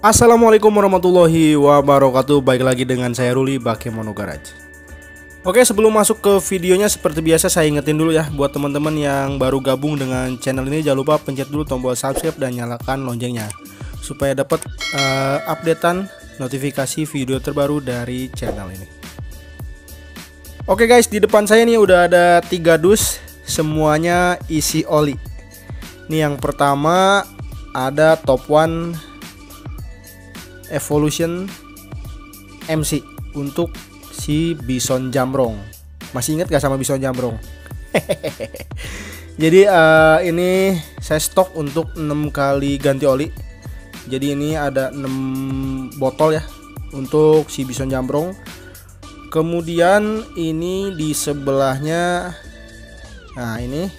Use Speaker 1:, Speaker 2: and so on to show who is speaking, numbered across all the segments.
Speaker 1: Assalamualaikum warahmatullahi wabarakatuh. Baik lagi dengan saya Ruli Bakemono Garage. Oke, sebelum masuk ke videonya seperti biasa saya ingetin dulu ya, buat teman-teman yang baru gabung dengan channel ini, jangan lupa pencet dulu tombol subscribe dan nyalakan loncengnya supaya dapat updatean notifikasi video terbaru dari channel ini. Oke guys, di depan saya nih udah ada 3 dus, semuanya isi oli. Ini yang pertama ada Top One Evolution MC untuk si Bison Jamrong. Masih ingat gak sama Bison Jamrong? Jadi ini saya stok untuk 6 kali ganti oli. Jadi ini ada 6 botol ya untuk si Bison Jamrong. Kemudian ini di sebelahnya, nah ini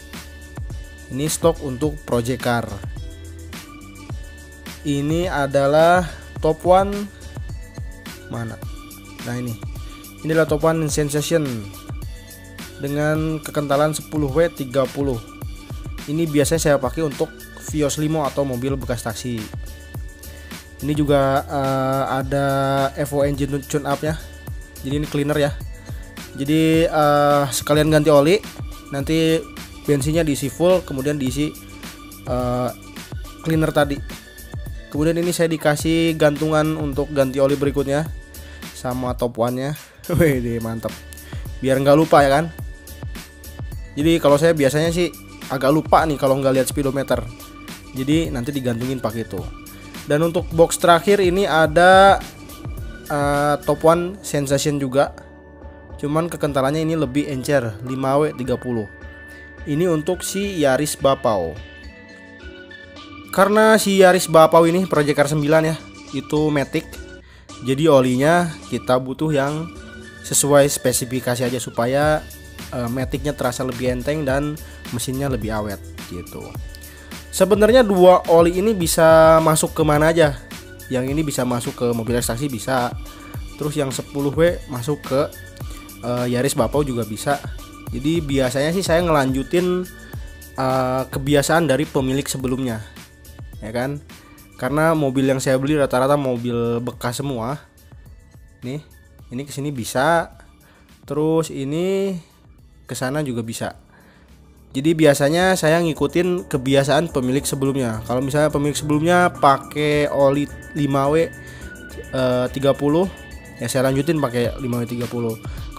Speaker 1: stok untuk Project Car. Ini adalah Top One mana? Nah ini adalah Top One Sensation dengan kekentalan 10W30. Ini biasanya saya pakai untuk Vios Limo atau mobil bekas taksi. Ini juga ada Evo engine tune up ya. Jadi ini cleaner ya. Jadi sekalian ganti oli, nanti bensinnya diisi full, kemudian diisi cleaner tadi. Kemudian ini saya dikasih gantungan untuk ganti oli berikutnya sama Top One-nya. Wih, mantap. Biar nggak lupa ya kan. Jadi kalau saya biasanya sih agak lupa nih kalau nggak lihat speedometer. Jadi nanti digantungin pakai itu. Dan untuk box terakhir ini ada Top One Sensation juga. Cuman kekentalannya ini lebih encer, 5W30. Ini untuk si Yaris Bapau. Karena si Yaris Bapau ini Project Car 9 ya, itu matic. Jadi olinya kita butuh yang sesuai spesifikasi aja supaya maticnya terasa lebih enteng dan mesinnya lebih awet gitu. Sebenarnya 2 oli ini bisa masuk ke mana aja. Yang ini bisa masuk ke mobil ekstraksi bisa. Terus yang 10W masuk ke Yaris Bapau juga bisa. Jadi biasanya sih saya ngelanjutin kebiasaan dari pemilik sebelumnya, ya kan? Karena mobil yang saya beli rata-rata mobil bekas semua. Nih, ini kesini bisa. Terus ini kesana juga bisa. Jadi biasanya saya ngikutin kebiasaan pemilik sebelumnya. Kalau misalnya pemilik sebelumnya pakai oli 5W 30, ya saya lanjutin pakai 5W30.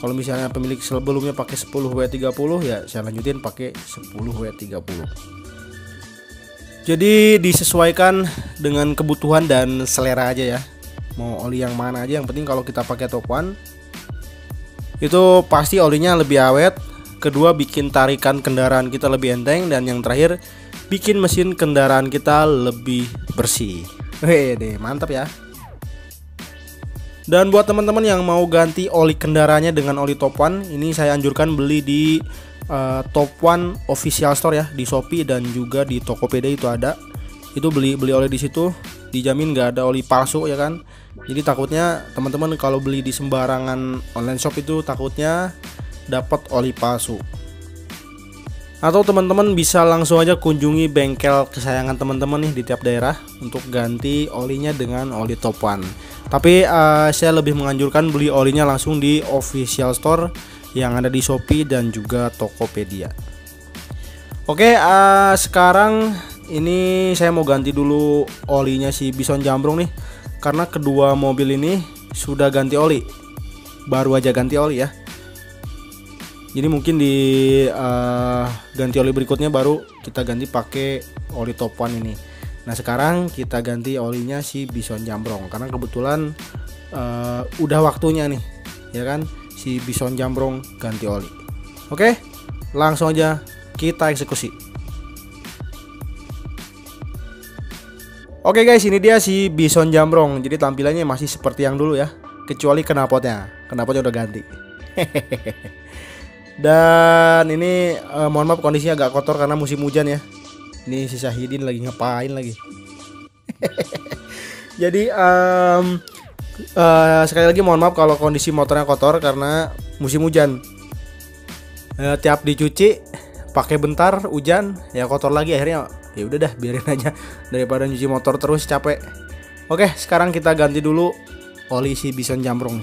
Speaker 1: Kalau misalnya pemilik sebelumnya pakai 10W30, ya saya lanjutin pakai 10W30. Jadi disesuaikan dengan kebutuhan dan selera aja ya. Mau oli yang mana aja, yang penting kalau kita pakai Top One itu pasti olinya lebih awet. Kedua, bikin tarikan kendaraan kita lebih enteng. Dan yang terakhir, bikin mesin kendaraan kita lebih bersih. Wede, mantap ya. Dan buat teman-teman yang mau ganti oli kendaraannya dengan oli Top One, ini saya anjurkan beli di Top One official store ya, di Shopee dan juga di Tokopedia itu ada. Itu beli oli di situ, dijamin nggak ada oli palsu ya kan. Jadi takutnya teman-teman kalau beli di sembarangan online shop itu takutnya dapat oli palsu. Atau teman-teman bisa langsung aja kunjungi bengkel kesayangan teman-teman nih di tiap daerah untuk ganti olinya dengan oli Top One. Tapi saya lebih menganjurkan beli olinya langsung di official store yang ada di Shopee dan juga Tokopedia. Oke, sekarang ini saya mau ganti dulu olinya si Bison Jamrong nih. Karena kedua mobil ini sudah ganti oli, baru aja ganti oli ya. Jadi mungkin di ganti oli berikutnya baru kita ganti pakai oli Top One ini. Nah sekarang kita ganti olinya si Bison Jamrong karena kebetulan udah waktunya nih, ya kan, si Bison Jamrong ganti oli. Oke, langsung aja kita eksekusi. Oke guys, ini dia si Bison Jamrong. Jadi tampilannya masih seperti yang dulu ya, kecuali knalpotnya udah ganti. Dan ini mohon maaf kondisinya agak kotor karena musim hujan ya. Ini si Syahidin lagi ngapain lagi. Jadi sekali lagi mohon maaf kalau kondisi motornya kotor karena musim hujan. Tiap dicuci pakai bentar hujan ya kotor lagi, akhirnya ya udah dah biarin aja daripada nyuci motor terus capek. Oke, sekarang kita ganti dulu oli si Bison Jambrong.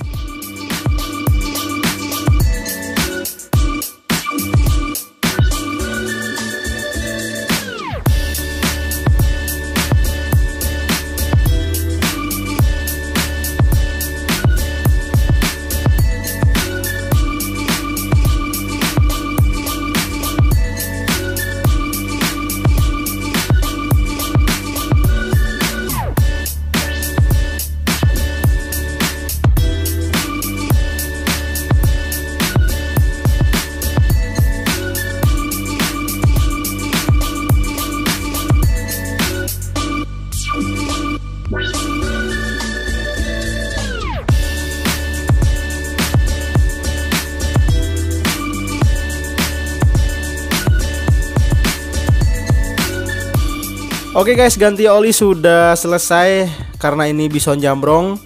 Speaker 1: Oke guys, ganti oli sudah selesai karena ini Bison Jambrong.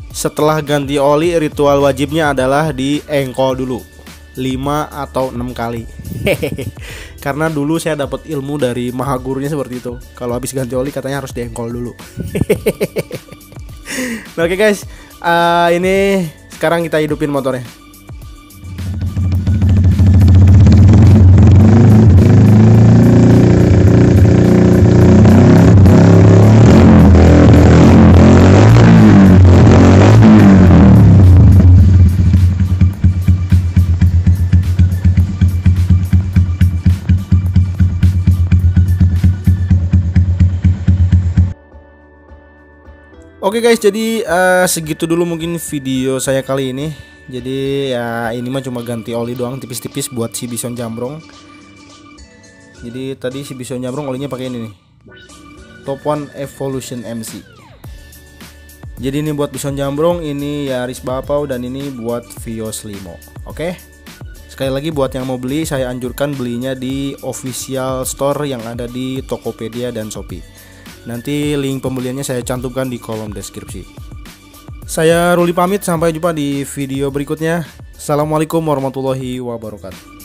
Speaker 1: Setelah ganti oli, ritual wajibnya adalah diengkol dulu 5 atau 6 kali. Karena dulu saya dapat ilmu dari maha gurunya seperti itu. Kalau habis ganti oli katanya harus diengkol dulu. Oke guys, ini sekarang kita hidupin motornya. Oke guys, jadi segitu dulu mungkin video saya kali ini. Jadi ya ini mah cuma ganti oli doang tipis-tipis buat si Bison Jambrong. Jadi tadi si Bison Jambrong olinya pakai ini nih, Top One Evolution MC. Jadi ini buat Bison Jambrong, ini Yaris Bapau, dan ini buat Vios Limo. Oke. Sekali lagi buat yang mau beli, saya anjurkan belinya di official store yang ada di Tokopedia dan Shopee. Nanti link pembeliannya saya cantumkan di kolom deskripsi. Saya Ruli pamit, sampai jumpa di video berikutnya. Assalamualaikum warahmatullahi wabarakatuh.